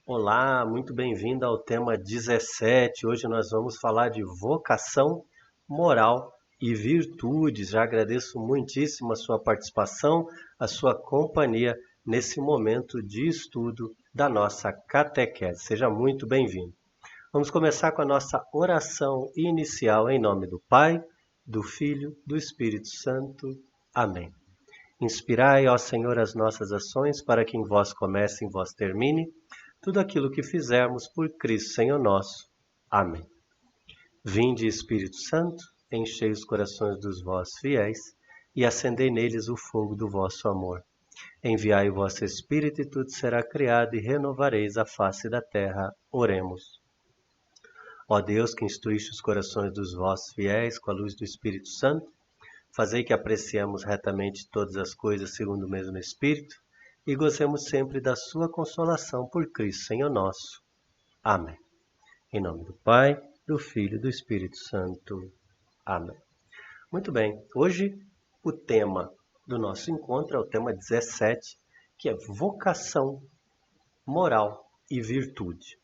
Olá, muito bem-vindo ao tema 17. Hoje nós vamos falar de vocação, moral e virtudes. Já agradeço muitíssimo a sua participação, a sua companhia nesse momento de estudo da nossa catequese. Seja muito bem-vindo. Vamos começar com a nossa oração inicial em nome do Pai, do Filho, do Espírito Santo. Amém. Inspirai, ó Senhor, as nossas ações, para que em vós comece e em vós termine tudo aquilo que fizermos por Cristo Senhor nosso. Amém. Vinde, Espírito Santo, enchei os corações dos vossos fiéis e acendei neles o fogo do vosso amor. Enviai o vosso Espírito e tudo será criado e renovareis a face da terra. Oremos. Ó Deus, que instruíste os corações dos vossos fiéis com a luz do Espírito Santo, fazei que apreciemos retamente todas as coisas segundo o mesmo Espírito e gozemos sempre da sua consolação por Cristo Senhor nosso. Amém. Em nome do Pai, do Filho e do Espírito Santo. Amém. Muito bem, hoje o tema do nosso encontro é o tema 17, que é vocação, moral e virtude.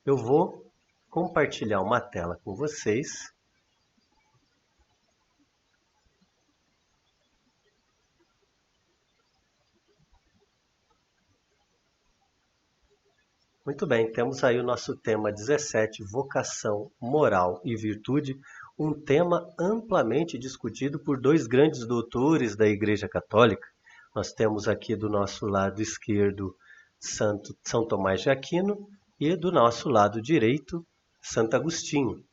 Eu vou compartilhar uma tela com vocês. Muito bem, temos aí o nosso tema 17, vocação, moral e virtude, um tema amplamente discutido por dois grandes doutores da Igreja Católica. Nós temos aqui do nosso lado esquerdo São Tomás de Aquino e do nosso lado direito Santo Agostinho.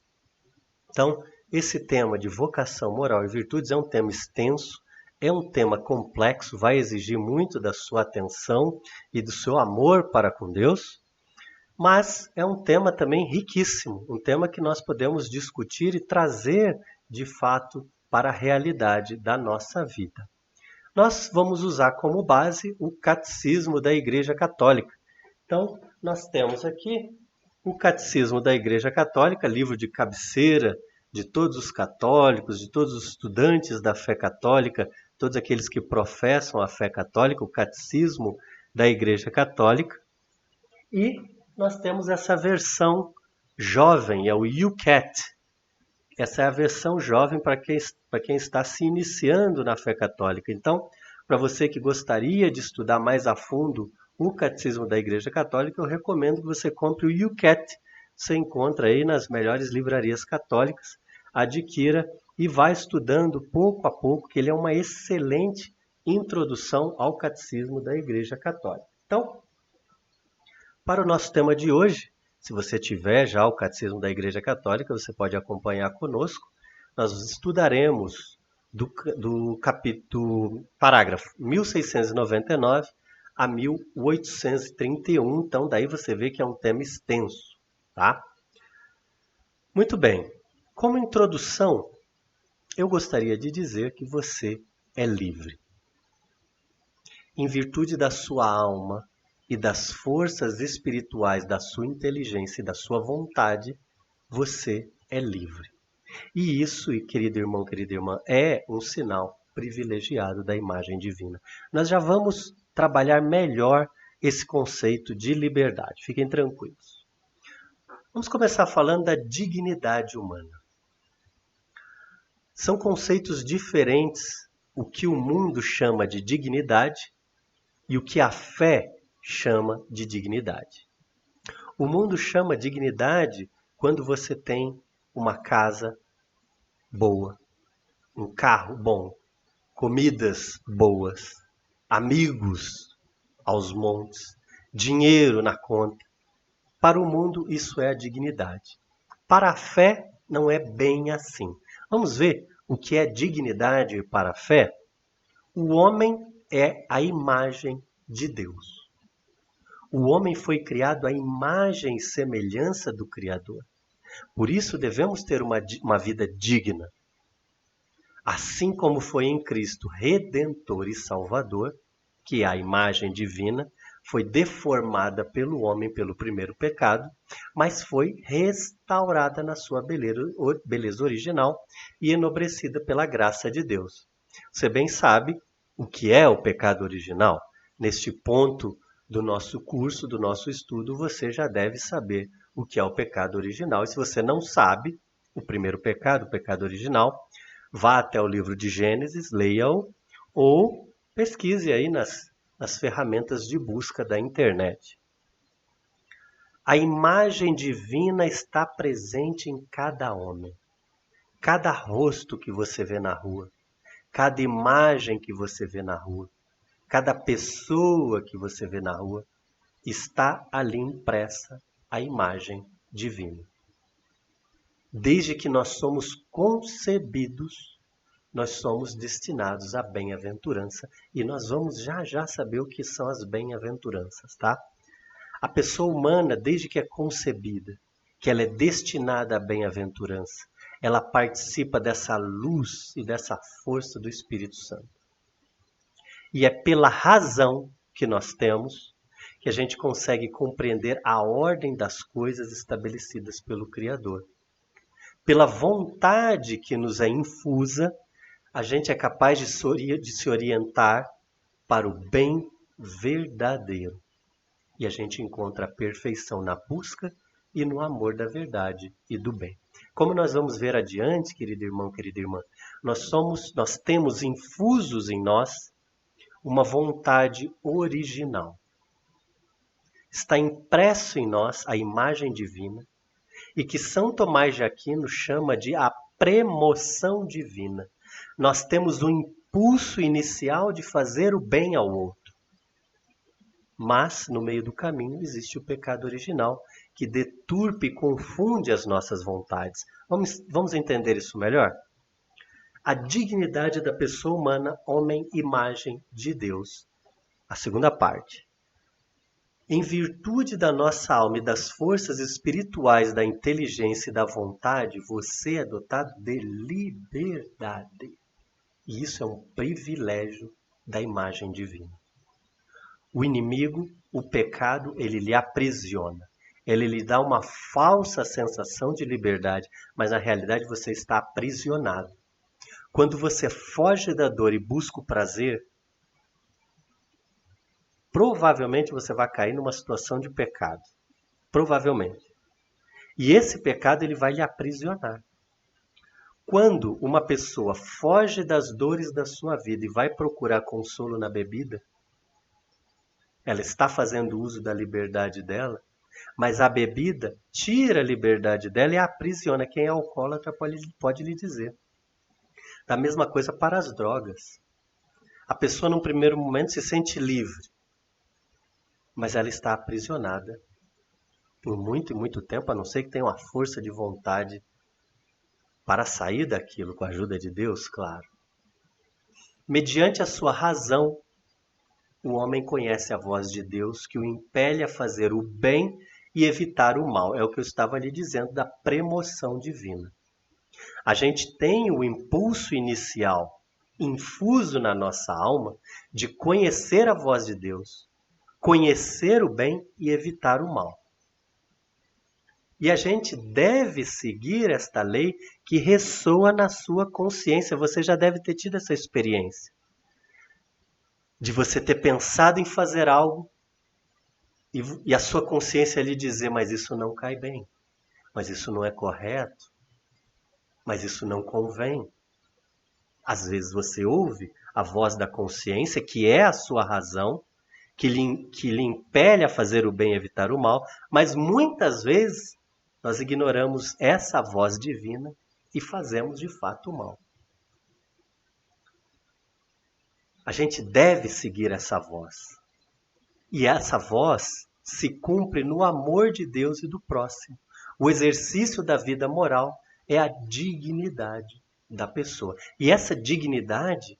Então, esse tema de vocação, moral e virtudes é um tema extenso, é um tema complexo, vai exigir muito da sua atenção e do seu amor para com Deus. Mas é um tema também riquíssimo, um tema que nós podemos discutir e trazer de fato para a realidade da nossa vida. Nós vamos usar como base o Catecismo da Igreja Católica. Então, nós temos aqui o Catecismo da Igreja Católica, livro de cabeceira de todos os católicos, de todos os estudantes da fé católica, todos aqueles que professam a fé católica, o Catecismo da Igreja Católica. E nós temos essa versão jovem, é o YouCat. Essa é a versão jovem para quem está se iniciando na fé católica. Então, para você que gostaria de estudar mais a fundo o Catecismo da Igreja Católica, eu recomendo que você compre o YouCat. Você encontra aí nas melhores livrarias católicas, adquira e vá estudando pouco a pouco, que ele é uma excelente introdução ao Catecismo da Igreja Católica. Então, para o nosso tema de hoje, se você tiver já o Catecismo da Igreja Católica, você pode acompanhar conosco. Nós estudaremos do parágrafo 1699 a 1831, então daí você vê que é um tema extenso, tá? Muito bem, como introdução, eu gostaria de dizer que você é livre. Em virtude da sua alma, e das forças espirituais da sua inteligência e da sua vontade, você é livre. E isso, querido irmão, querida irmã, é um sinal privilegiado da imagem divina. Nós já vamos trabalhar melhor esse conceito de liberdade. Fiquem tranquilos. Vamos começar falando da dignidade humana. São conceitos diferentes o que o mundo chama de dignidade e o que a fé chama de dignidade. O mundo chama dignidade quando você tem uma casa boa, um carro bom, comidas boas, amigos aos montes, dinheiro na conta. Para o mundo isso é a dignidade. Para a fé não é bem assim. Vamos ver o que é dignidade para a fé? O homem é a imagem de Deus. O homem foi criado à imagem e semelhança do Criador. Por isso devemos ter uma vida digna. Assim como foi em Cristo Redentor e Salvador, que é a imagem divina, foi deformada pelo homem pelo primeiro pecado, mas foi restaurada na sua beleza original e enobrecida pela graça de Deus. Você bem sabe o que é o pecado original. Neste ponto do nosso curso, do nosso estudo, você já deve saber o que é o pecado original. E se você não sabe o primeiro pecado, o pecado original, vá até o livro de Gênesis, leia-o, ou pesquise aí nas ferramentas de busca da internet. A imagem divina está presente em cada homem. Cada rosto que você vê na rua, cada imagem que você vê na rua, cada pessoa que você vê na rua, está ali impressa a imagem divina. Desde que nós somos concebidos, nós somos destinados à bem-aventurança. E nós vamos já saber o que são as bem-aventuranças, tá? A pessoa humana, desde que é concebida, que ela é destinada à bem-aventurança, ela participa dessa luz e dessa força do Espírito Santo. E é pela razão que nós temos que a gente consegue compreender a ordem das coisas estabelecidas pelo Criador. Pela vontade que nos é infusa, a gente é capaz de se orientar para o bem verdadeiro. E a gente encontra a perfeição na busca e no amor da verdade e do bem. Como nós vamos ver adiante, querido irmão, querida irmã, nós temos infusos em nós uma vontade original. Está impresso em nós a imagem divina e que São Tomás de Aquino chama de a premoção divina. Nós temos o impulso inicial de fazer o bem ao outro. Mas, no meio do caminho, existe o pecado original, que deturpa e confunde as nossas vontades. Vamos entender isso melhor? A dignidade da pessoa humana, homem, imagem de Deus. A segunda parte. Em virtude da nossa alma e das forças espirituais da inteligência e da vontade, você é dotado de liberdade. E isso é um privilégio da imagem divina. O inimigo, o pecado, ele lhe aprisiona. Ele lhe dá uma falsa sensação de liberdade, mas na realidade você está aprisionado. Quando você foge da dor e busca o prazer, provavelmente você vai cair numa situação de pecado. Provavelmente. E esse pecado ele vai lhe aprisionar. Quando uma pessoa foge das dores da sua vida e vai procurar consolo na bebida, ela está fazendo uso da liberdade dela, mas a bebida tira a liberdade dela e a aprisiona. Quem é alcoólatra pode lhe dizer. Da mesma coisa para as drogas. A pessoa, num primeiro momento, se sente livre, mas ela está aprisionada por muito e muito tempo, a não ser que tenha uma força de vontade para sair daquilo, com a ajuda de Deus, claro. Mediante a sua razão, o homem conhece a voz de Deus que o impele a fazer o bem e evitar o mal. É o que eu estava lhe dizendo da premoção divina. A gente tem o impulso inicial infuso na nossa alma de conhecer a voz de Deus, conhecer o bem e evitar o mal. E a gente deve seguir esta lei que ressoa na sua consciência. Você já deve ter tido essa experiência. De você ter pensado em fazer algo e a sua consciência lhe dizer, mas isso não cai bem, mas isso não é correto, mas isso não convém. Às vezes você ouve a voz da consciência, que é a sua razão, que lhe impele a fazer o bem e evitar o mal, mas muitas vezes nós ignoramos essa voz divina e fazemos de fato o mal. A gente deve seguir essa voz. E essa voz se cumpre no amor de Deus e do próximo. O exercício da vida moral é a dignidade da pessoa. E essa dignidade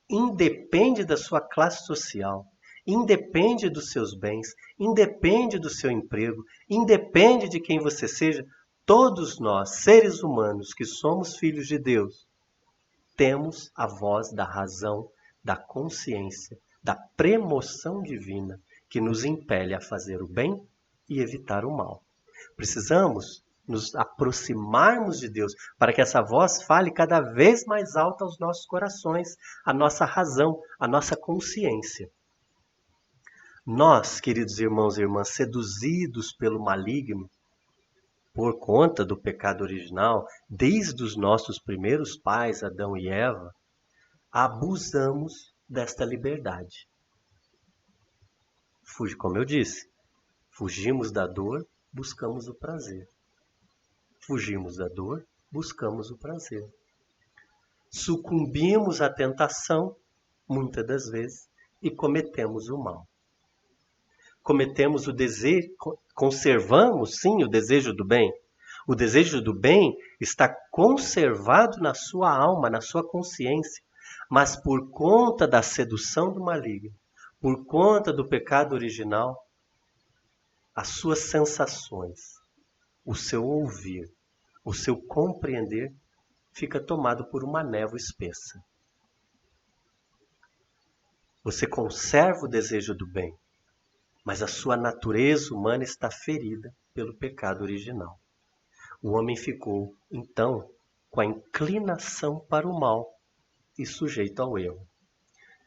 independe da sua classe social, independe dos seus bens, independe do seu emprego, independe de quem você seja. Todos nós, seres humanos que somos filhos de Deus, temos a voz da razão, da consciência, da premoção divina que nos impele a fazer o bem e evitar o mal. Precisamos nos aproximarmos de Deus para que essa voz fale cada vez mais alto aos nossos corações, a nossa razão, a nossa consciência. Nós, queridos irmãos e irmãs, seduzidos pelo maligno, por conta do pecado original, desde os nossos primeiros pais, Adão e Eva, abusamos desta liberdade. Como eu disse, fugimos da dor, buscamos o prazer. Fugimos da dor, buscamos o prazer. Sucumbimos à tentação, muitas das vezes, e cometemos o mal. Cometemos o desejo, conservamos sim o desejo do bem. O desejo do bem está conservado na sua alma, na sua consciência, mas por conta da sedução do maligno, por conta do pecado original, as suas sensações, o seu ouvir, o seu compreender fica tomado por uma névoa espessa. Você conserva o desejo do bem, mas a sua natureza humana está ferida pelo pecado original. O homem ficou, então, com a inclinação para o mal e sujeito ao erro.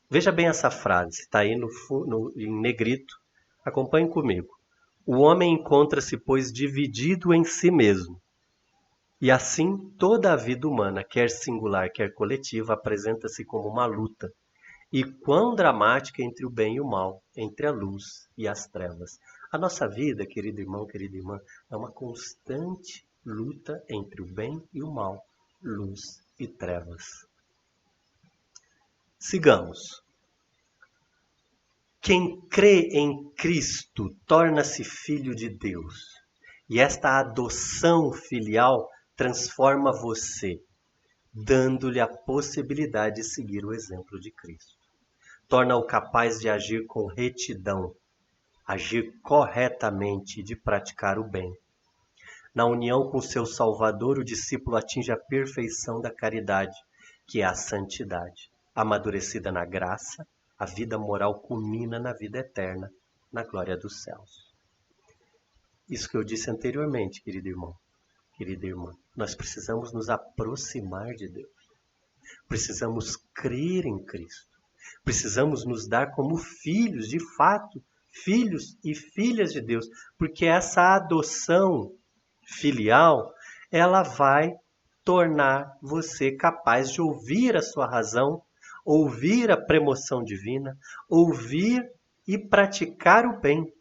Veja bem essa frase, está aí em negrito. Acompanhe comigo. O homem encontra-se, pois, dividido em si mesmo. E assim, toda a vida humana, quer singular, quer coletiva, apresenta-se como uma luta. E quão dramática entre o bem e o mal, entre a luz e as trevas. A nossa vida, querido irmão, querida irmã, é uma constante luta entre o bem e o mal, luz e trevas. Sigamos. Quem crê em Cristo torna-se filho de Deus. E esta adoção filial transforma você, dando-lhe a possibilidade de seguir o exemplo de Cristo. Torna-o capaz de agir com retidão, agir corretamente e de praticar o bem. Na união com seu Salvador, o discípulo atinge a perfeição da caridade, que é a santidade. Amadurecida na graça, a vida moral culmina na vida eterna, na glória dos céus. Isso que eu disse anteriormente, querido irmão, querida irmã. Nós precisamos nos aproximar de Deus. Precisamos crer em Cristo. Precisamos nos dar como filhos, de fato, filhos e filhas de Deus. Porque essa adoção filial, ela vai tornar você capaz de ouvir a sua razão, ouvir a premoção divina, ouvir e praticar o bem.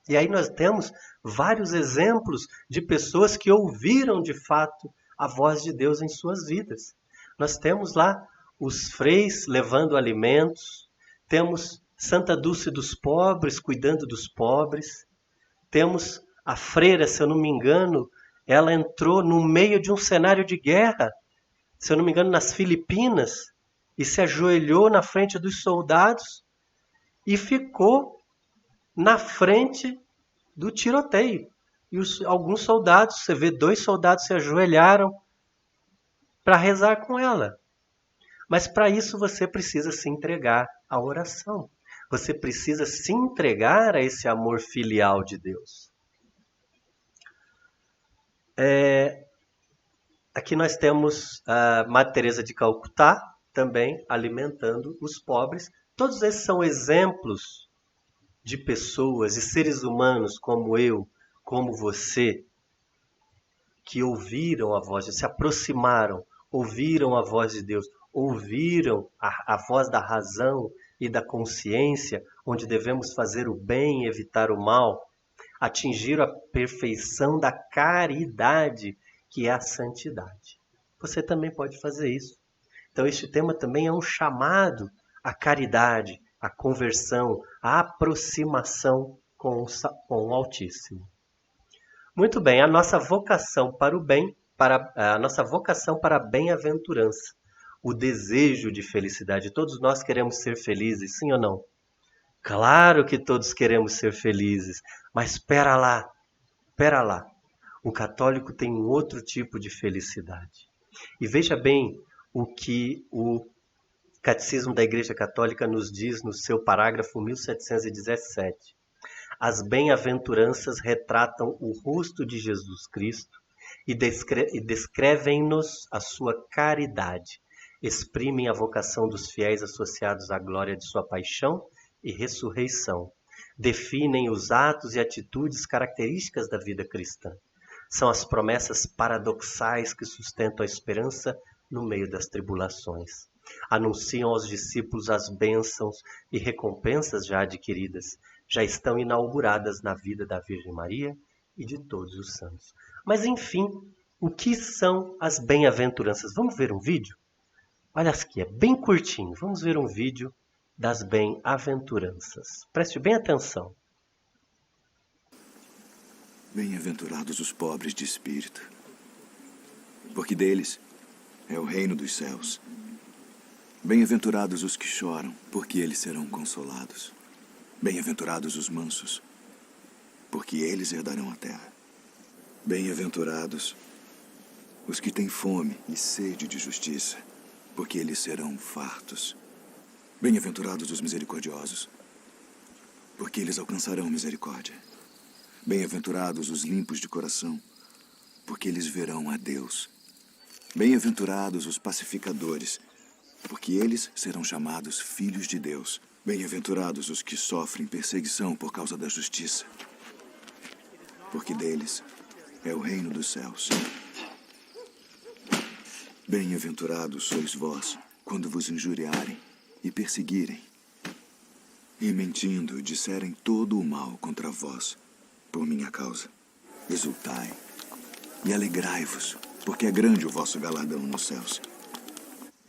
E aí nós temos vários exemplos de pessoas que ouviram de fato a voz de Deus em suas vidas. Nós temos lá os freis levando alimentos, temos Santa Dulce dos Pobres cuidando dos pobres, temos a freira, se eu não me engano, ela entrou no meio de um cenário de guerra, se eu não me engano, nas Filipinas, e se ajoelhou na frente dos soldados e ficou na frente do tiroteio. E alguns soldados, você vê 2 soldados se ajoelharam para rezar com ela. Mas para isso você precisa se entregar à oração. Você precisa se entregar a esse amor filial de Deus. Aqui nós temos a Madre Teresa de Calcutá, também alimentando os pobres. Todos esses são exemplos de pessoas e seres humanos como eu, como você, que ouviram a voz de Deus, se aproximaram, ouviram a voz de Deus, ouviram a voz da razão e da consciência, onde devemos fazer o bem e evitar o mal, atingiram a perfeição da caridade, que é a santidade. Você também pode fazer isso. Então este tema também é um chamado à caridade, à conversão, à aproximação com o Altíssimo. Muito bem, a nossa vocação para o bem, a nossa vocação para a bem-aventurança, o desejo de felicidade. Todos nós queremos ser felizes, sim ou não? Claro que todos queremos ser felizes, mas espera lá. O católico tem um outro tipo de felicidade. E veja bem o que o Catecismo da Igreja Católica nos diz no seu parágrafo 1717. As bem-aventuranças retratam o rosto de Jesus Cristo e descrevem-nos a sua caridade, exprimem a vocação dos fiéis associados à glória de sua paixão e ressurreição, definem os atos e atitudes características da vida cristã. São as promessas paradoxais que sustentam a esperança no meio das tribulações. Anunciam aos discípulos as bênçãos e recompensas já adquiridas, já estão inauguradas na vida da Virgem Maria e de todos os santos. Mas enfim, o que são as bem-aventuranças? Vamos ver um vídeo? Olha aqui, é bem curtinho. Vamos ver um vídeo das bem-aventuranças. Preste bem atenção. Bem-aventurados os pobres de espírito, porque deles é o reino dos céus. Bem-aventurados os que choram, porque eles serão consolados. Bem-aventurados os mansos, porque eles herdarão a terra. Bem-aventurados os que têm fome e sede de justiça, porque eles serão fartos. Bem-aventurados os misericordiosos, porque eles alcançarão misericórdia. Bem-aventurados os limpos de coração, porque eles verão a Deus. Bem-aventurados os pacificadores, porque eles serão chamados filhos de Deus. Bem-aventurados os que sofrem perseguição por causa da justiça, porque deles é o reino dos céus. Bem-aventurados sois vós, quando vos injuriarem e perseguirem, e mentindo disserem todo o mal contra vós, por minha causa. Exultai e alegrai-vos, porque é grande o vosso galardão nos céus.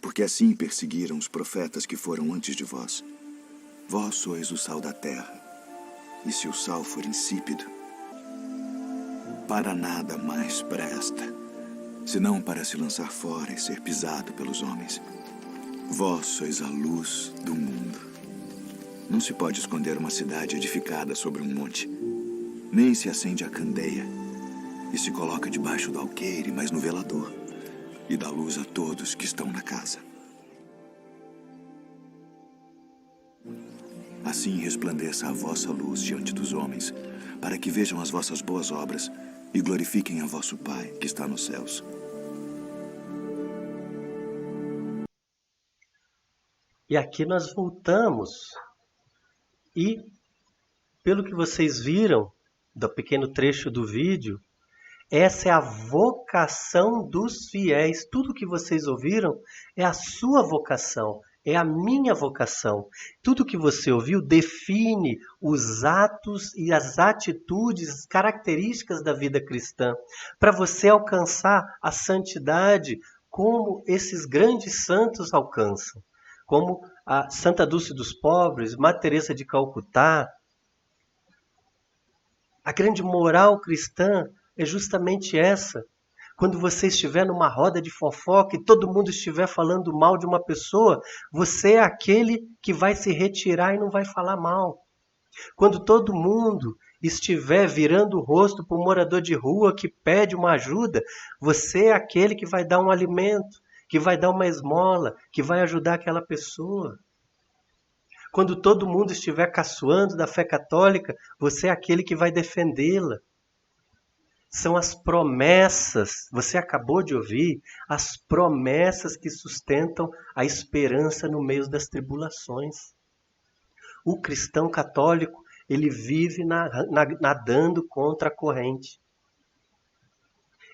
Porque assim perseguiram os profetas que foram antes de vós. Vós sois o sal da terra, e se o sal for insípido, para nada mais presta, senão para se lançar fora e ser pisado pelos homens. Vós sois a luz do mundo. Não se pode esconder uma cidade edificada sobre um monte, nem se acende a candeia e se coloca debaixo do alqueire, mas no velador, e dá luz a todos que estão na casa. Assim resplandeça a vossa luz diante dos homens, para que vejam as vossas boas obras e glorifiquem a vosso Pai que está nos céus. E aqui nós voltamos e, pelo que vocês viram do pequeno trecho do vídeo, essa é a vocação dos fiéis. Tudo que vocês ouviram é a sua vocação, é a minha vocação. Tudo que você ouviu define os atos e as atitudes características da vida cristã, para você alcançar a santidade como esses grandes santos alcançam, como a Santa Dulce dos Pobres, Madre Teresa de Calcutá. A grande moral cristã é justamente essa. Quando você estiver numa roda de fofoca e todo mundo estiver falando mal de uma pessoa, você é aquele que vai se retirar e não vai falar mal. Quando todo mundo estiver virando o rosto para um morador de rua que pede uma ajuda, você é aquele que vai dar um alimento, que vai dar uma esmola, que vai ajudar aquela pessoa. Quando todo mundo estiver caçoando da fé católica, você é aquele que vai defendê-la. São as promessas, você acabou de ouvir, as promessas que sustentam a esperança no meio das tribulações. O cristão católico, ele vive nadando contra a corrente.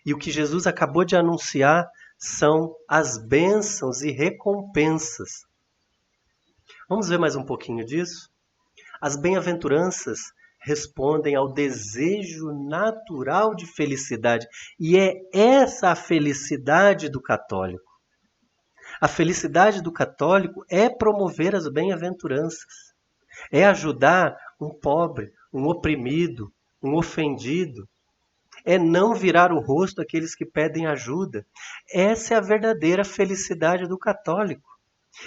E o que Jesus acabou de anunciar são as bênçãos e recompensas. Vamos ver mais um pouquinho disso? As bem-aventuranças respondem ao desejo natural de felicidade. E é essa a felicidade do católico. A felicidade do católico é promover as bem-aventuranças. É ajudar um pobre, um oprimido, um ofendido. É não virar o rosto àqueles que pedem ajuda. Essa é a verdadeira felicidade do católico.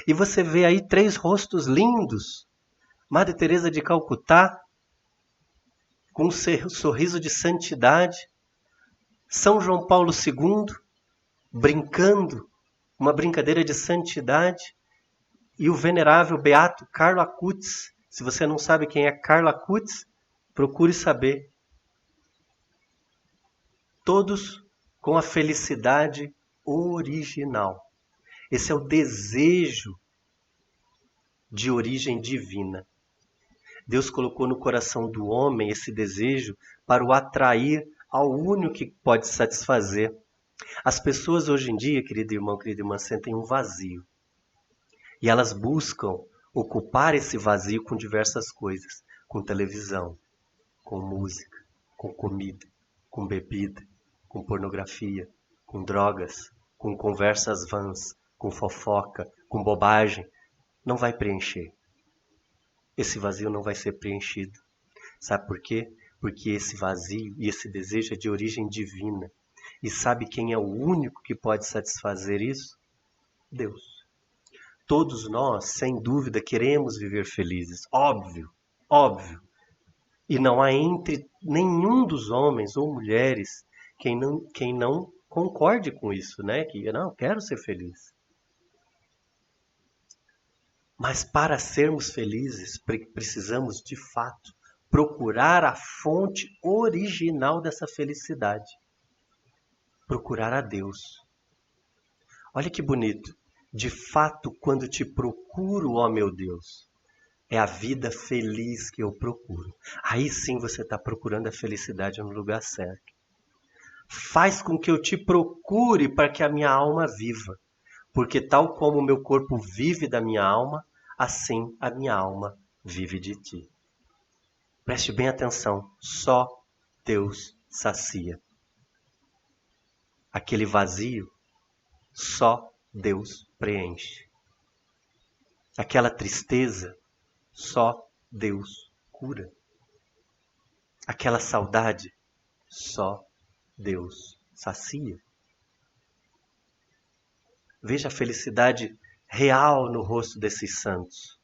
E você vê aí 3 rostos lindos. Madre Teresa de Calcutá, com um sorriso de santidade. São João Paulo II, brincando, uma brincadeira de santidade. E o venerável beato Carlo Acutis. Se você não sabe quem é Carlo Acutis, procure saber. Todos com a felicidade original. Esse é o desejo de origem divina. Deus colocou no coração do homem esse desejo para o atrair ao único que pode satisfazer. As pessoas hoje em dia, querido irmão, querida irmã, sentem um vazio. E elas buscam ocupar esse vazio com diversas coisas. Com televisão, com música, com comida, com bebida, com pornografia, com drogas, com conversas vãs, com fofoca, com bobagem. Não vai preencher. Esse vazio não vai ser preenchido. Sabe por quê? Porque esse vazio e esse desejo é de origem divina. E sabe quem é o único que pode satisfazer isso? Deus. Todos nós, sem dúvida, queremos viver felizes. Óbvio, óbvio. E não há entre nenhum dos homens ou mulheres quem não concorde com isso, né? Que não, quero ser feliz. Mas para sermos felizes, precisamos, de fato, procurar a fonte original dessa felicidade. Procurar a Deus. Olha que bonito. De fato, quando te procuro, ó meu Deus, é a vida feliz que eu procuro. Aí sim você está procurando a felicidade no lugar certo. Faz com que eu te procure para que a minha alma viva. Porque tal como o meu corpo vive da minha alma, assim a minha alma vive de ti. Preste bem atenção, só Deus sacia. Aquele vazio, só Deus preenche. Aquela tristeza, só Deus cura. Aquela saudade, só Deus sacia. Veja a felicidade real no rosto desses santos.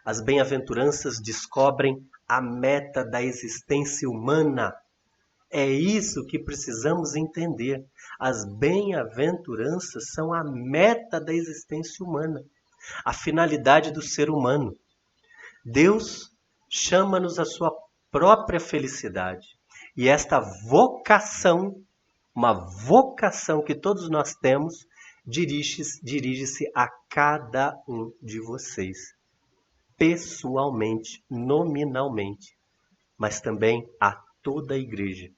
As bem-aventuranças descobrem a meta da existência humana. É isso que precisamos entender. As bem-aventuranças são a meta da existência humana, a finalidade do ser humano. Deus chama-nos à sua própria felicidade. E esta vocação, uma vocação que todos nós temos, dirige-se a cada um de vocês, pessoalmente, nominalmente, mas também a toda a igreja,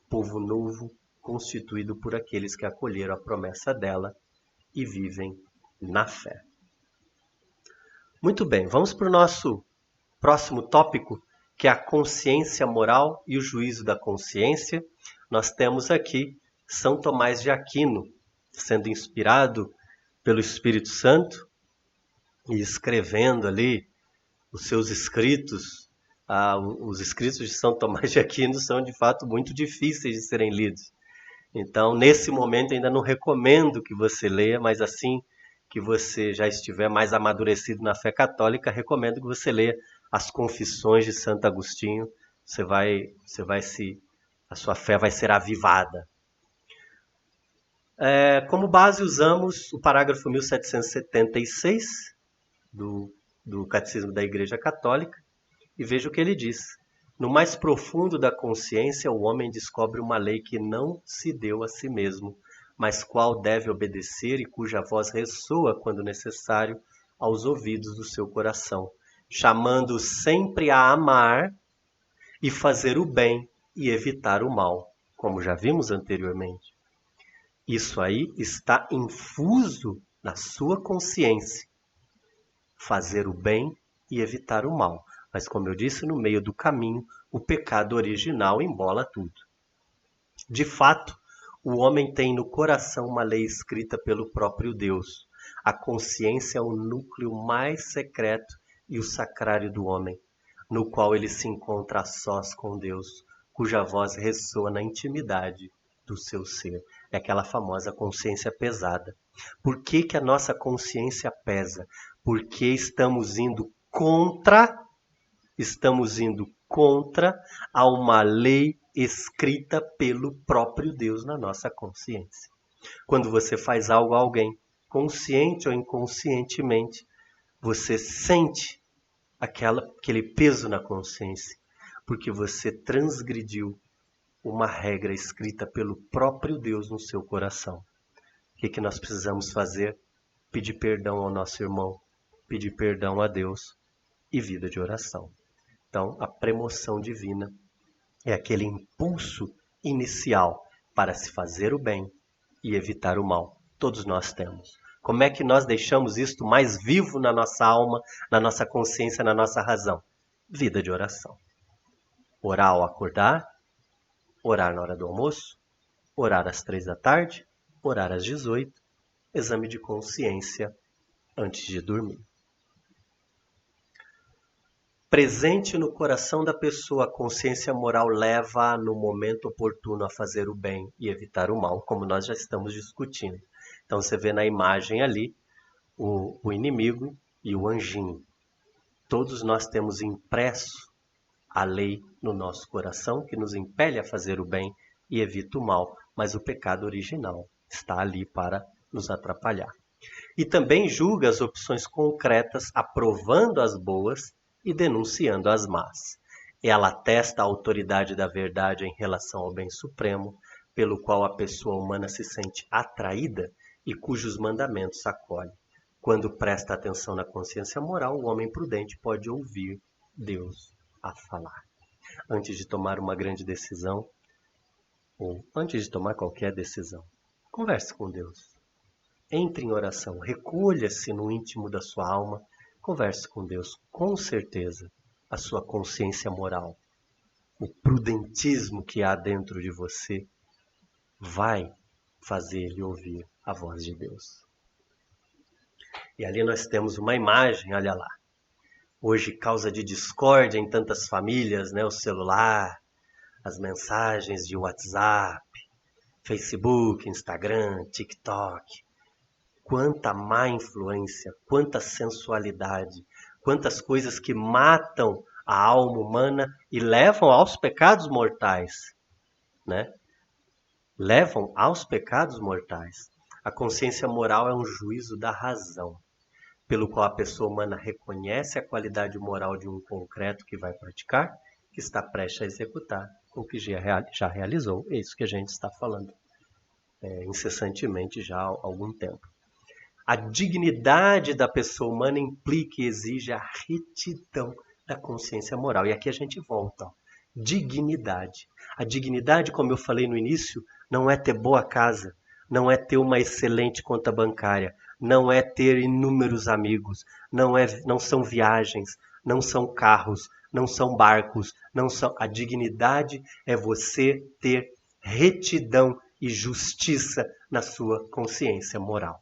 povo novo constituído por aqueles que acolheram a promessa dela e vivem na fé. Muito bem, vamos para o nosso próximo tópico, que é a consciência moral e o juízo da consciência. Nós temos aqui São Tomás de Aquino, sendo inspirado pelo Espírito Santo e escrevendo ali os seus escritos. Os escritos de São Tomás de Aquino são de fato muito difíceis de serem lidos. Então, nesse momento, ainda não recomendo que você leia, mas assim que você já estiver mais amadurecido na fé católica, recomendo que você leia as Confissões de Santo Agostinho. A sua fé vai ser avivada. Como base usamos o parágrafo 1776 do Catecismo da Igreja Católica, e veja o que ele diz. No mais profundo da consciência, o homem descobre uma lei que não se deu a si mesmo, mas qual deve obedecer e cuja voz ressoa, quando necessário, aos ouvidos do seu coração, chamando sempre a amar e fazer o bem e evitar o mal, como já vimos anteriormente. Isso aí está infuso na sua consciência. Fazer o bem e evitar o mal. Mas, como eu disse, no meio do caminho, o pecado original embola tudo. De fato, o homem tem no coração uma lei escrita pelo próprio Deus. A consciência é o núcleo mais secreto e o sacrário do homem, no qual ele se encontra a sós com Deus, cuja voz ressoa na intimidade do seu ser. É aquela famosa consciência pesada. Por que a nossa consciência pesa? Porque estamos indo contra a uma lei escrita pelo próprio Deus na nossa consciência. Quando você faz algo a alguém, consciente ou inconscientemente, você sente aquele peso na consciência, porque você transgrediu uma regra escrita pelo próprio Deus no seu coração. O que nós precisamos fazer? Pedir perdão ao nosso irmão, pedir perdão a Deus e vida de oração. Então, a premoção divina é aquele impulso inicial para se fazer o bem e evitar o mal. Todos nós temos. Como é que nós deixamos isto mais vivo na nossa alma, na nossa consciência, na nossa razão? Vida de oração. Orar ao acordar, orar na hora do almoço, orar às 3 da tarde, orar às 18, exame de consciência antes de dormir. Presente no coração da pessoa, a consciência moral leva no momento oportuno a fazer o bem e evitar o mal, como nós já estamos discutindo. Então você vê na imagem ali o inimigo e o anjinho. Todos nós temos impresso a lei no nosso coração que nos impele a fazer o bem e evita o mal, mas o pecado original está ali para nos atrapalhar. E também julga as opções concretas, aprovando as boas e denunciando as más. Ela atesta a autoridade da verdade em relação ao bem supremo, pelo qual a pessoa humana se sente atraída e cujos mandamentos acolhe. Quando presta atenção na consciência moral, o homem prudente pode ouvir Deus a falar. Antes de tomar uma grande decisão, ou antes de tomar qualquer decisão, converse com Deus. Entre em oração, recolha-se no íntimo da sua alma, converse com Deus. Com certeza, a sua consciência moral, o prudentismo que há dentro de você, vai fazer ele ouvir a voz de Deus. E ali nós temos uma imagem, olha lá. Hoje, causa de discórdia em tantas famílias, né? O celular, as mensagens de WhatsApp, Facebook, Instagram, TikTok. Quanta má influência, quanta sensualidade, quantas coisas que matam a alma humana e levam aos pecados mortais, né? Levam aos pecados mortais. A consciência moral é um juízo da razão, pelo qual a pessoa humana reconhece a qualidade moral de um concreto que vai praticar, que está prestes a executar, ou que já realizou. É isso que a gente está falando incessantemente já há algum tempo. A dignidade da pessoa humana implica e exige a retidão da consciência moral. E aqui a gente volta. Ó. Dignidade. A dignidade, como eu falei no início, não é ter boa casa, não é ter uma excelente conta bancária, não é ter inúmeros amigos, não são viagens, não são carros, não são barcos, não são. A dignidade é você ter retidão e justiça na sua consciência moral.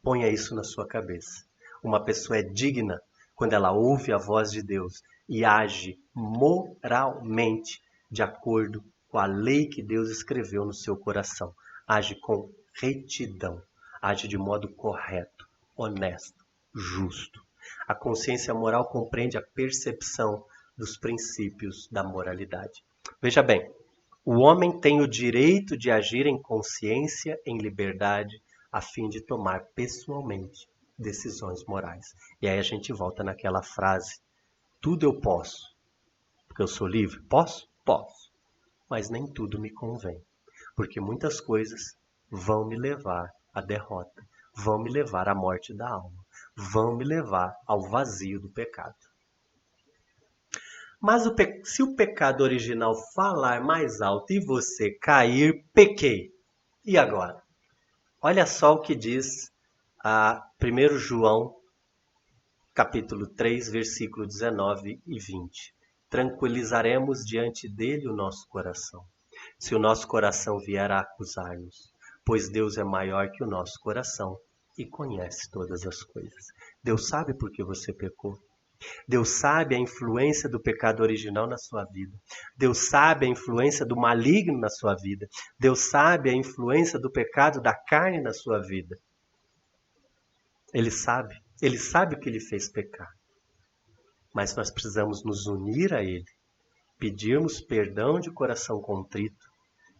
Ponha isso na sua cabeça. Uma pessoa é digna quando ela ouve a voz de Deus e age moralmente de acordo com a lei que Deus escreveu no seu coração. Age com retidão, age de modo correto, honesto, justo. A consciência moral compreende a percepção dos princípios da moralidade. Veja bem, o homem tem o direito de agir em consciência, em liberdade, a fim de tomar pessoalmente decisões morais. E aí a gente volta naquela frase, tudo eu posso, porque eu sou livre. Posso? Posso. Mas nem tudo me convém, porque muitas coisas vão me levar à derrota, vão me levar à morte da alma, vão me levar ao vazio do pecado. Mas se o pecado original falar mais alto e você cair, pequei. E agora? Olha só o que diz a 1 João, capítulo 3, versículo 19 e 20. Tranquilizaremos diante dele o nosso coração, se o nosso coração vier a acusar-nos, pois Deus é maior que o nosso coração e conhece todas as coisas. Deus sabe por que você pecou. Deus sabe a influência do pecado original na sua vida. Deus sabe a influência do maligno na sua vida. Deus sabe a influência do pecado da carne na sua vida. Ele sabe o que ele fez pecar. Mas nós precisamos nos unir a ele, pedirmos perdão de coração contrito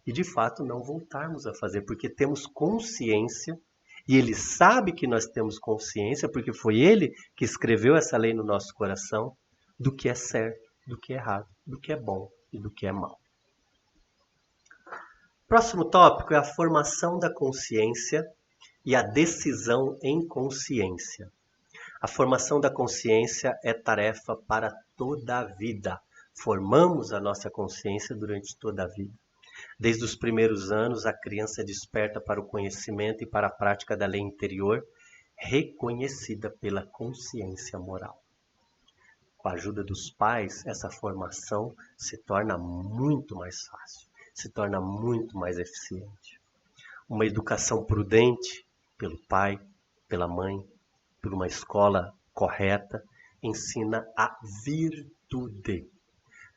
e de fato não voltarmos a fazer, porque temos consciência. E ele sabe que nós temos consciência, porque foi ele que escreveu essa lei no nosso coração, do que é certo, do que é errado, do que é bom e do que é mal. Próximo tópico é a formação da consciência e a decisão em consciência. A formação da consciência é tarefa para toda a vida. Formamos a nossa consciência durante toda a vida. Desde os primeiros anos, a criança desperta para o conhecimento e para a prática da lei interior, reconhecida pela consciência moral. Com a ajuda dos pais, essa formação se torna muito mais fácil, se torna muito mais eficiente. Uma educação prudente pelo pai, pela mãe, por uma escola correta, ensina a virtude.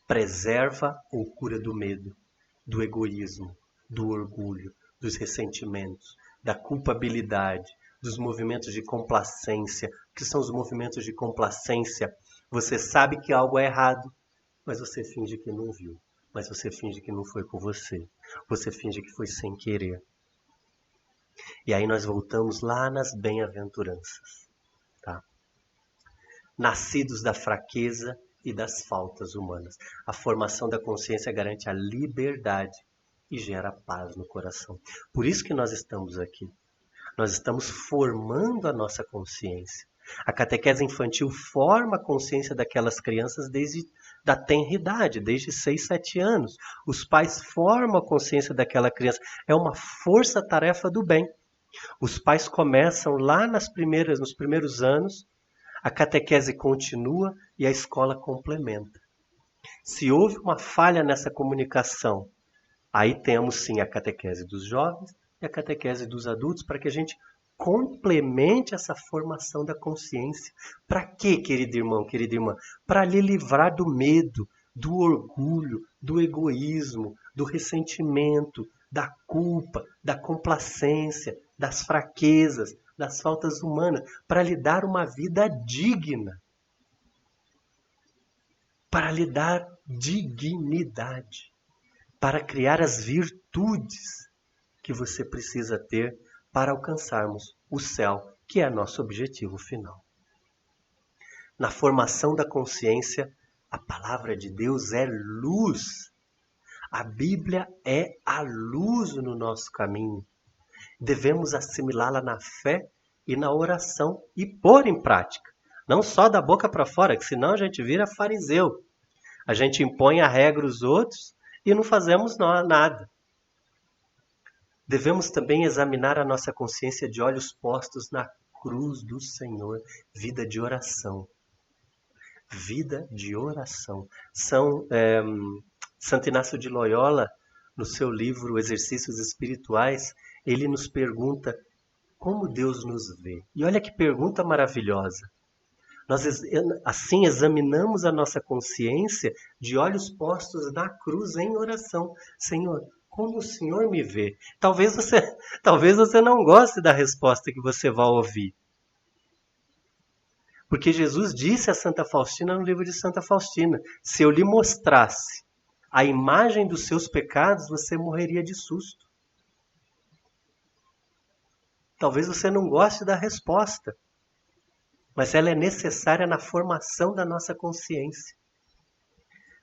Preserva ou cura do medo, do egoísmo, do orgulho, dos ressentimentos, da culpabilidade, dos movimentos de complacência. O que são os movimentos de complacência? Você sabe que algo é errado, mas você finge que não viu. Mas você finge que não foi com você. Você finge que foi sem querer. E aí nós voltamos lá nas bem-aventuranças. Tá? Nascidos da fraqueza e das faltas humanas. A formação da consciência garante a liberdade e gera paz no coração. Por isso que nós estamos aqui. Nós estamos formando a nossa consciência. A catequese infantil forma a consciência daquelas crianças desde da tenra idade, desde 6, 7 anos. Os pais formam a consciência daquela criança. É uma força-tarefa do bem. Os pais começam lá nos primeiros anos, a catequese continua e a escola complementa. Se houve uma falha nessa comunicação, aí temos sim a catequese dos jovens e a catequese dos adultos, para que a gente complemente essa formação da consciência. Para quê, querido irmão, querida irmã? Para lhe livrar do medo, do orgulho, do egoísmo, do ressentimento, da culpa, da complacência, das fraquezas, das faltas humanas, para lhe dar uma vida digna. Para lhe dar dignidade. Para criar as virtudes que você precisa ter para alcançarmos o céu, que é nosso objetivo final. Na formação da consciência, a palavra de Deus é luz. A Bíblia é a luz no nosso caminho. Devemos assimilá-la na fé e na oração e pôr em prática. Não só da boca para fora, que senão a gente vira fariseu. A gente impõe a regra aos outros e não fazemos nada. Devemos também examinar a nossa consciência de olhos postos na cruz do Senhor. Vida de oração. Vida de oração. Santo Inácio de Loyola, no seu livro Exercícios Espirituais, ele nos pergunta como Deus nos vê. E olha que pergunta maravilhosa. Nós assim examinamos a nossa consciência de olhos postos na cruz em oração. Senhor, como o Senhor me vê? Talvez você não goste da resposta que você vai ouvir. Porque Jesus disse a Santa Faustina no livro de Santa Faustina, se eu lhe mostrasse a imagem dos seus pecados, você morreria de susto. Talvez você não goste da resposta, mas ela é necessária na formação da nossa consciência.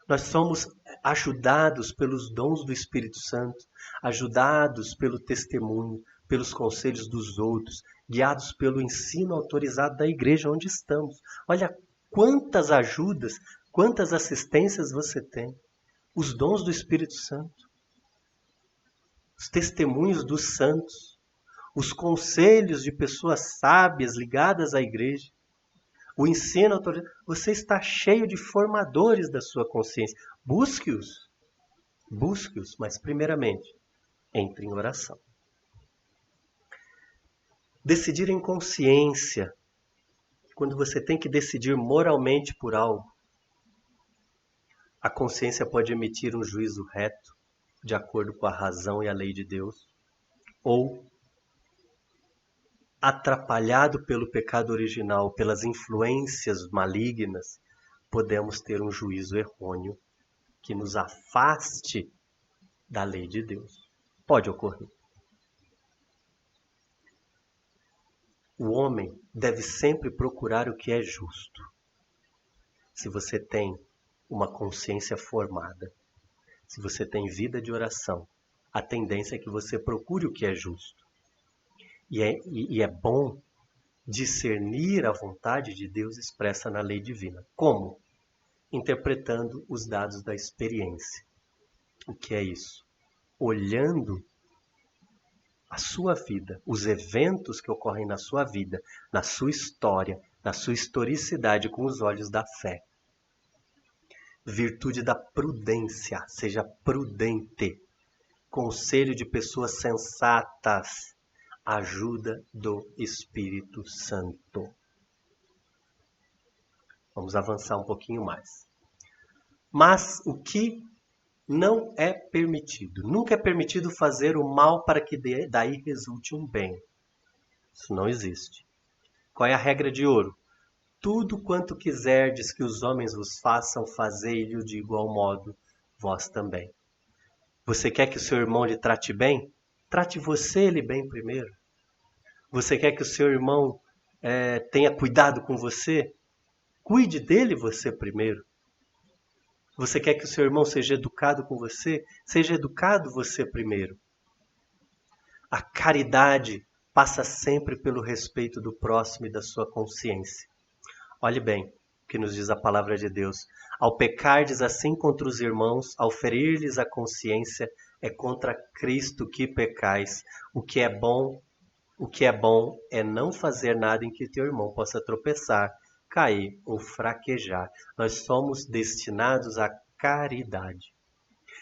Nós somos ajudados pelos dons do Espírito Santo, ajudados pelo testemunho, pelos conselhos dos outros, guiados pelo ensino autorizado da igreja onde estamos. Olha quantas ajudas, quantas assistências você tem. Os dons do Espírito Santo, os testemunhos dos santos, os conselhos de pessoas sábias ligadas à igreja, o ensino autorizado. Você está cheio de formadores da sua consciência. Busque-os, mas primeiramente, entre em oração. Decidir em consciência, quando você tem que decidir moralmente por algo, a consciência pode emitir um juízo reto, de acordo com a razão e a lei de Deus, ou, atrapalhado pelo pecado original, pelas influências malignas, podemos ter um juízo errôneo que nos afaste da lei de Deus. Pode ocorrer. O homem deve sempre procurar o que é justo. Se você tem uma consciência formada, se você tem vida de oração, a tendência é que você procure o que é justo. E é bom discernir a vontade de Deus expressa na lei divina. Como? Interpretando os dados da experiência. O que é isso? Olhando a sua vida, os eventos que ocorrem na sua vida, na sua história, na sua historicidade com os olhos da fé. Virtude da prudência, seja prudente. Conselho de pessoas sensatas, ajuda do Espírito Santo. Vamos avançar um pouquinho mais. Mas o que não é permitido? Nunca é permitido fazer o mal para que daí resulte um bem. Isso não existe. Qual é a regra de ouro? Tudo quanto quiserdes que os homens vos façam, fazei-lhe de igual modo, vós também. Você quer que o seu irmão lhe trate bem? Trate você ele bem primeiro. Você quer que o seu irmão tenha cuidado com você? Cuide dele você primeiro. Você quer que o seu irmão seja educado com você? Seja educado você primeiro. A caridade passa sempre pelo respeito do próximo e da sua consciência. Olhe bem o que nos diz a palavra de Deus. Ao pecardes assim contra os irmãos, ao ferir-lhes a consciência, é contra Cristo que pecais. O que é bom é não fazer nada em que teu irmão possa tropeçar, cair ou fraquejar. Nós somos destinados à caridade.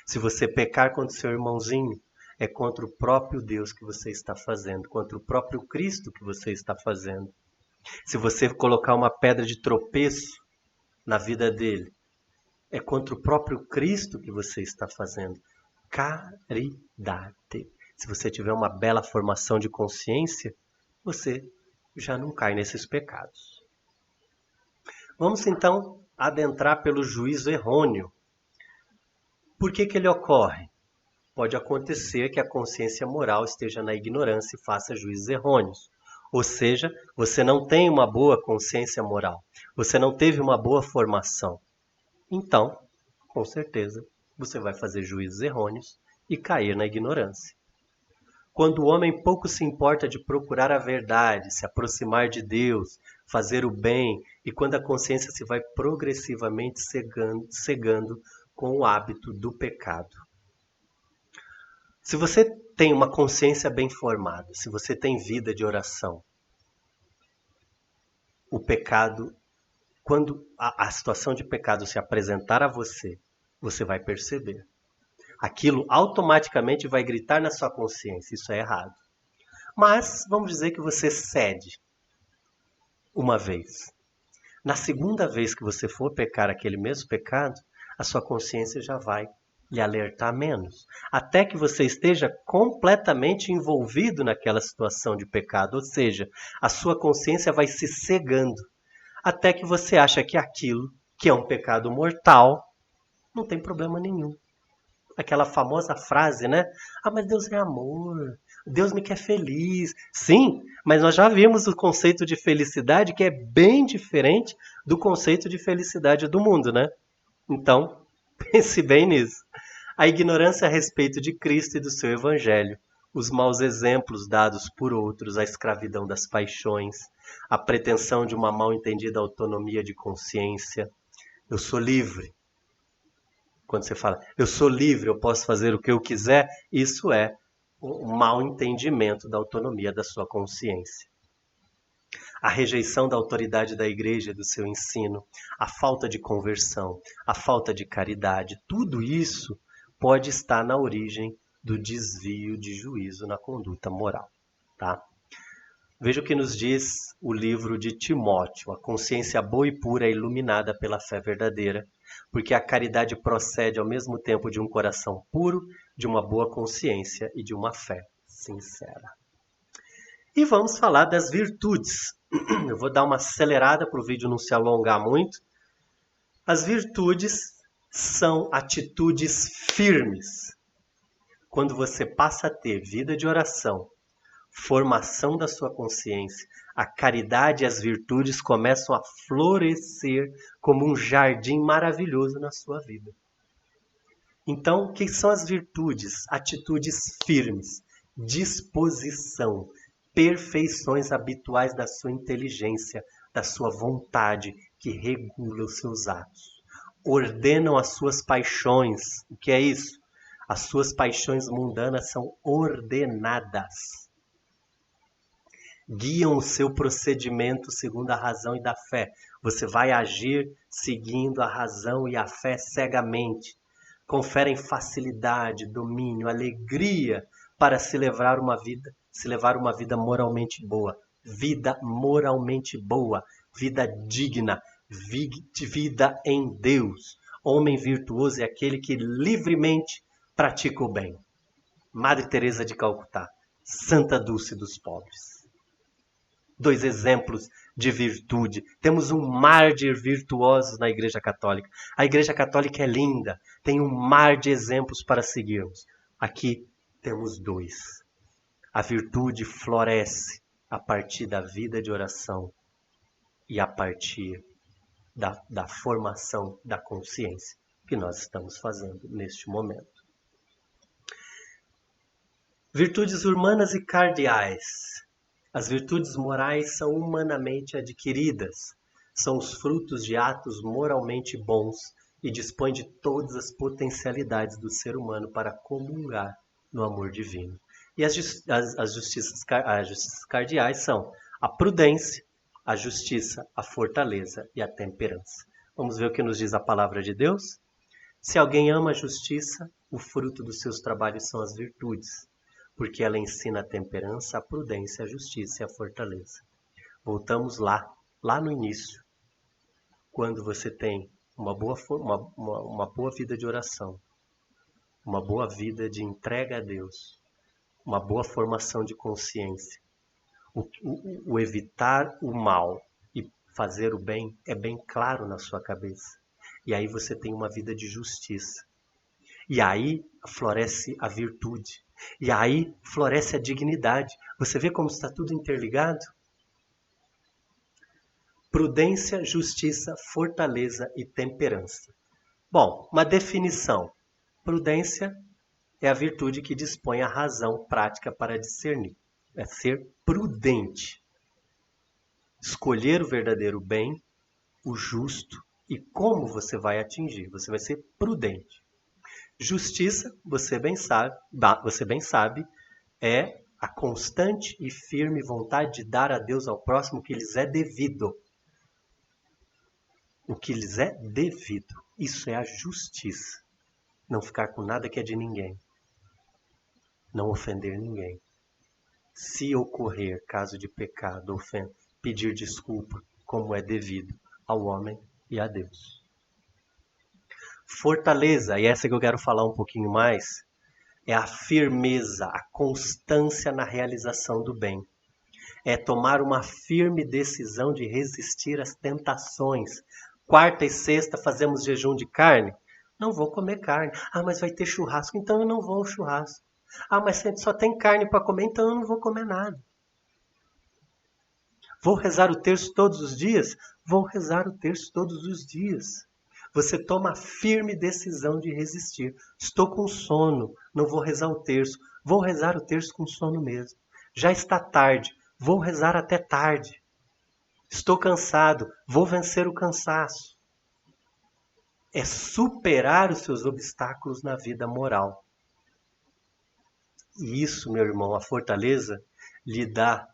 Se você pecar contra o seu irmãozinho, é contra o próprio Deus que você está fazendo, contra o próprio Cristo que você está fazendo. Se você colocar uma pedra de tropeço na vida dele, é contra o próprio Cristo que você está fazendo. Caridade. Se você tiver uma bela formação de consciência, você já não cai nesses pecados. Vamos então adentrar pelo juízo errôneo. Por que ele ocorre? Pode acontecer que a consciência moral esteja na ignorância e faça juízos errôneos. Ou seja, você não tem uma boa consciência moral. Você não teve uma boa formação. Então, com certeza, você vai fazer juízos errôneos e cair na ignorância. Quando o homem pouco se importa de procurar a verdade, se aproximar de Deus, fazer o bem, e quando a consciência se vai progressivamente cegando com o hábito do pecado. Se você tem uma consciência bem formada, se você tem vida de oração, o pecado, quando a situação de pecado se apresentar a você, você vai perceber. Aquilo automaticamente vai gritar na sua consciência, isso é errado. Mas vamos dizer que você cede uma vez. Na segunda vez que você for pecar aquele mesmo pecado, a sua consciência já vai lhe alertar menos. Até que você esteja completamente envolvido naquela situação de pecado. Ou seja, a sua consciência vai se cegando. Até que você acha que aquilo, que é um pecado mortal, não tem problema nenhum. Aquela famosa frase, né? Ah, mas Deus é amor. Deus me quer feliz. Sim, mas nós já vimos o conceito de felicidade que é bem diferente do conceito de felicidade do mundo, né? Então, pense bem nisso. A ignorância a respeito de Cristo e do seu evangelho, os maus exemplos dados por outros, a escravidão das paixões, a pretensão de uma mal entendida autonomia de consciência. Eu sou livre. Quando você fala, eu sou livre, eu posso fazer o que eu quiser, isso é um mau entendimento da autonomia da sua consciência. A rejeição da autoridade da igreja, do seu ensino, a falta de conversão, a falta de caridade, tudo isso pode estar na origem do desvio de juízo na conduta moral. Tá? Veja o que nos diz o livro de Timóteo. A consciência boa e pura é iluminada pela fé verdadeira, porque a caridade procede ao mesmo tempo de um coração puro, de uma boa consciência e de uma fé sincera. E vamos falar das virtudes. Eu vou dar uma acelerada para o vídeo não se alongar muito. As virtudes são atitudes firmes. Quando você passa a ter vida de oração, formação da sua consciência, a caridade e as virtudes começam a florescer como um jardim maravilhoso na sua vida. Então, o que são as virtudes? Atitudes firmes, disposição, perfeições habituais da sua inteligência, da sua vontade, que regula os seus atos. Ordenam as suas paixões. O que é isso? As suas paixões mundanas são ordenadas. Guiam o seu procedimento segundo a razão e da fé. Você vai agir seguindo a razão e a fé cegamente. Conferem facilidade, domínio, alegria para se levar uma vida moralmente boa. Vida moralmente boa, vida digna, vida em Deus. Homem virtuoso é aquele que livremente pratica o bem. Madre Teresa de Calcutá, Santa Dulce dos Pobres. 2 exemplos de virtude. Temos um mar de virtuosos na Igreja Católica. A Igreja Católica é linda, tem um mar de exemplos para seguirmos. Aqui temos 2. A virtude floresce a partir da vida de oração e a partir da formação da consciência que nós estamos fazendo neste momento. Virtudes humanas e cardeais. As virtudes morais são humanamente adquiridas, são os frutos de atos moralmente bons e dispõem de todas as potencialidades do ser humano para comungar no amor divino. E as justiças cardeais são a prudência, a justiça, a fortaleza e a temperança. Vamos ver o que nos diz a palavra de Deus? Se alguém ama a justiça, o fruto dos seus trabalhos são as virtudes, porque ela ensina a temperança, a prudência, a justiça e a fortaleza. Voltamos lá no início, quando você tem uma boa vida de oração, uma boa vida de entrega a Deus, uma boa formação de consciência, o evitar o mal e fazer o bem é bem claro na sua cabeça. E aí você tem uma vida de justiça. E aí floresce a virtude. E aí floresce a dignidade. Você vê como está tudo interligado? Prudência, justiça, fortaleza e temperança. Bom, uma definição. Prudência é a virtude que dispõe a razão prática para discernir. É ser prudente. Escolher o verdadeiro bem, o justo e como você vai atingir. Você vai ser prudente. Justiça, você bem sabe, é a constante e firme vontade de dar a Deus ao próximo o que lhes é devido. O que lhes é devido. Isso é a justiça. Não ficar com nada que é de ninguém. Não ofender ninguém. Se ocorrer caso de pecado, ofensa, pedir desculpa como é devido ao homem e a Deus. Fortaleza, e essa que eu quero falar um pouquinho mais, é a firmeza, a constância na realização do bem. É tomar uma firme decisão de resistir às tentações. Quarta e sexta fazemos jejum de carne. Não vou comer carne. Ah, mas vai ter churrasco, então eu não vou ao churrasco. Ah, mas só tem carne para comer, então eu não vou comer nada. Vou rezar o terço todos os dias? Vou rezar o terço todos os dias. Você toma a firme decisão de resistir. Estou com sono, não vou rezar o terço. Vou rezar o terço com sono mesmo. Já está tarde, vou rezar até tarde. Estou cansado, vou vencer o cansaço. É superar os seus obstáculos na vida moral. E isso, meu irmão, a fortaleza lhe dá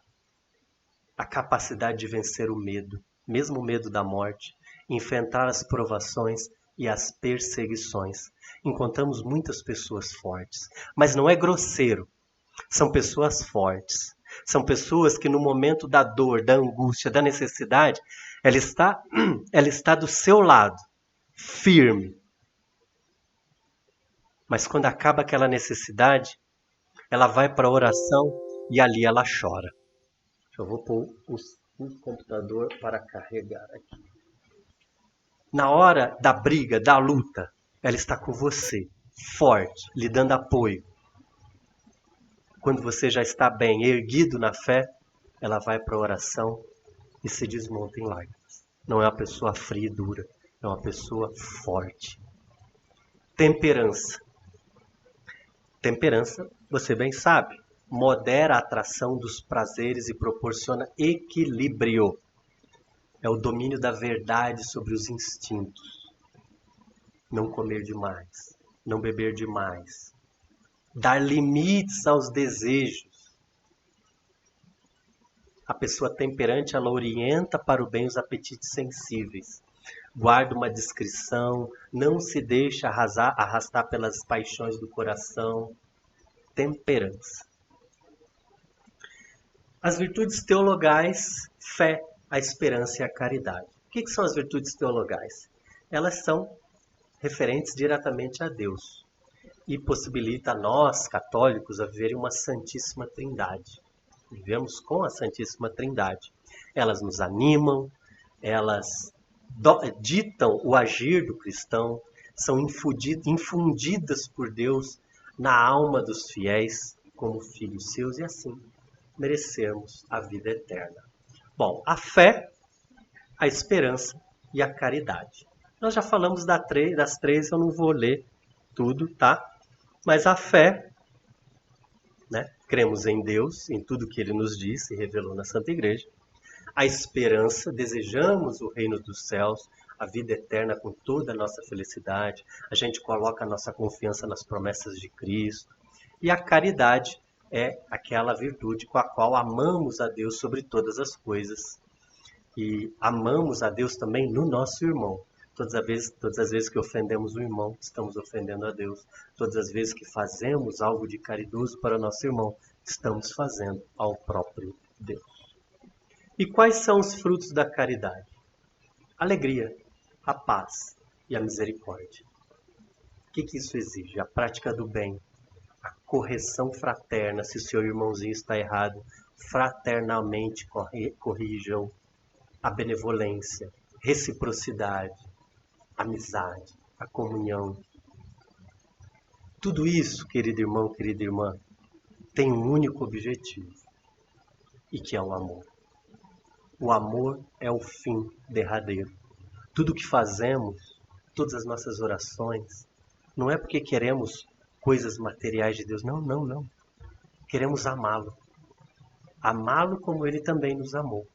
a capacidade de vencer o medo, mesmo o medo da morte, enfrentar as provações e as perseguições. Encontramos muitas pessoas fortes, mas não é grosseiro. São pessoas fortes. São pessoas que no momento da dor, da angústia, da necessidade, ela está do seu lado, firme. Mas quando acaba aquela necessidade, ela vai para a oração e ali ela chora. Eu vou pôr o computador para carregar aqui. Na hora da briga, da luta, ela está com você, forte, lhe dando apoio. Quando você já está bem, erguido na fé, ela vai para a oração e se desmonta em lágrimas. Não é uma pessoa fria e dura, é uma pessoa forte. Temperança. Temperança, você bem sabe, modera a atração dos prazeres e proporciona equilíbrio. É o domínio da verdade sobre os instintos. Não comer demais, não beber demais, dar limites aos desejos. A pessoa temperante, ela orienta para o bem os apetites sensíveis. Guarda uma discrição, não se deixa arrastar pelas paixões do coração. Temperança. As virtudes teologais, fé, a esperança e a caridade. O que são as virtudes teologais? Elas são referentes diretamente a Deus e possibilita a nós, católicos, a viver uma Santíssima Trindade. Vivemos com a Santíssima Trindade. Elas nos animam, elas ditam o agir do cristão, são infundidas por Deus na alma dos fiéis como filhos seus e assim merecermos a vida eterna. Bom, a fé, a esperança e a caridade. Nós já falamos das três, eu não vou ler tudo, tá? Mas a fé, né? Cremos em Deus, em tudo que Ele nos disse e revelou na Santa Igreja. A esperança, desejamos o reino dos céus, a vida eterna com toda a nossa felicidade. A gente coloca a nossa confiança nas promessas de Cristo. E a caridade é aquela virtude com a qual amamos a Deus sobre todas as coisas. E amamos a Deus também no nosso irmão. Todas as vezes que ofendemos o irmão, estamos ofendendo a Deus. Todas as vezes que fazemos algo de caridoso para o nosso irmão, estamos fazendo ao próprio Deus. E quais são os frutos da caridade? A alegria, a paz e a misericórdia. O que isso exige? A prática do bem, a correção fraterna. Se o seu irmãozinho está errado, fraternalmente corrijam. A benevolência, reciprocidade, amizade, a comunhão. Tudo isso, querido irmão, querida irmã, tem um único objetivo, e que é o amor. O amor é o fim derradeiro. Tudo que fazemos, todas as nossas orações, não é porque queremos coisas materiais de Deus, não. Queremos amá-lo. Amá-lo como Ele também nos amou.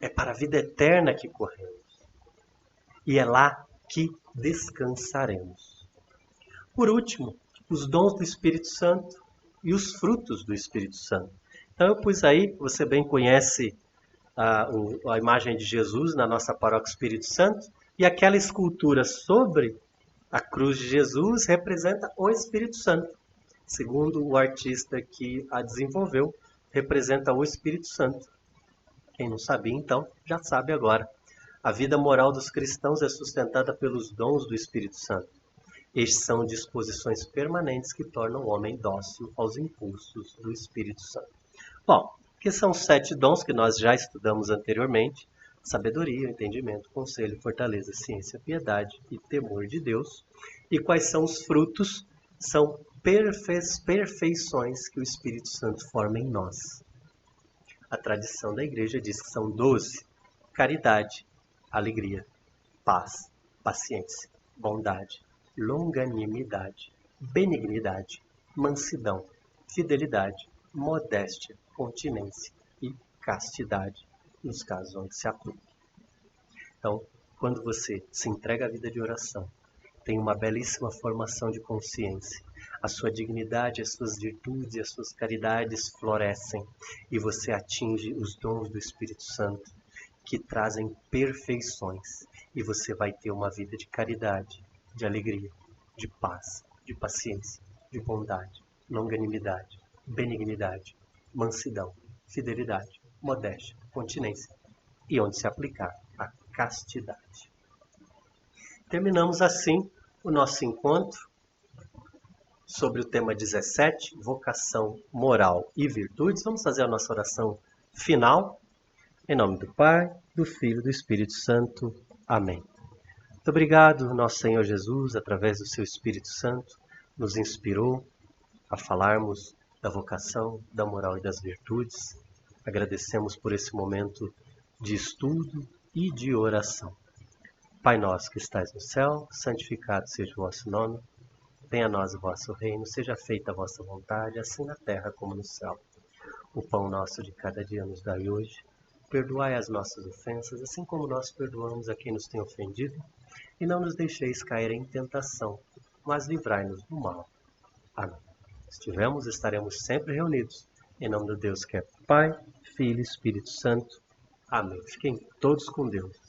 É para a vida eterna que corremos. E é lá que descansaremos. Por último, os dons do Espírito Santo e os frutos do Espírito Santo. Então eu pus aí, você bem conhece a imagem de Jesus na nossa paróquia Espírito Santo, e aquela escultura sobre a cruz de Jesus representa o Espírito Santo. Segundo o artista que a desenvolveu, representa o Espírito Santo. Quem não sabia, então, já sabe agora. A vida moral dos cristãos é sustentada pelos dons do Espírito Santo. Estes são disposições permanentes que tornam o homem dócil aos impulsos do Espírito Santo. Bom, que são 7 dons que nós já estudamos anteriormente: sabedoria, entendimento, conselho, fortaleza, ciência, piedade e temor de Deus. E quais são os frutos? São perfeições que o Espírito Santo forma em nós. A tradição da igreja diz que são 12. Caridade, alegria, paz, paciência, bondade, longanimidade, benignidade, mansidão, fidelidade, modéstia, continência e castidade, nos casos onde se aplica. Então, quando você se entrega à vida de oração, tem uma belíssima formação de consciência, a sua dignidade, as suas virtudes e as suas caridades florescem e você atinge os dons do Espírito Santo que trazem perfeições e você vai ter uma vida de caridade, de alegria, de paz, de paciência, de bondade, longanimidade, benignidade, mansidão, fidelidade, modéstia, continência e onde se aplicar a castidade. Terminamos assim o nosso encontro sobre o tema 17, vocação, moral e virtudes. Vamos fazer a nossa oração final. Em nome do Pai, do Filho e do Espírito Santo. Amém. Muito obrigado, nosso Senhor Jesus, através do seu Espírito Santo, nos inspirou a falarmos da vocação, da moral e das virtudes. Agradecemos por esse momento de estudo e de oração. Pai nosso que estais no céu, santificado seja o vosso nome. Venha a nós o vosso reino, seja feita a vossa vontade, assim na terra como no céu. O pão nosso de cada dia nos dai hoje. Perdoai as nossas ofensas, assim como nós perdoamos a quem nos tem ofendido. E não nos deixeis cair em tentação, mas livrai-nos do mal. Amém. Se estivermos, estaremos sempre reunidos. Em nome do Deus que é Pai, Filho e Espírito Santo. Amém. Fiquem todos com Deus.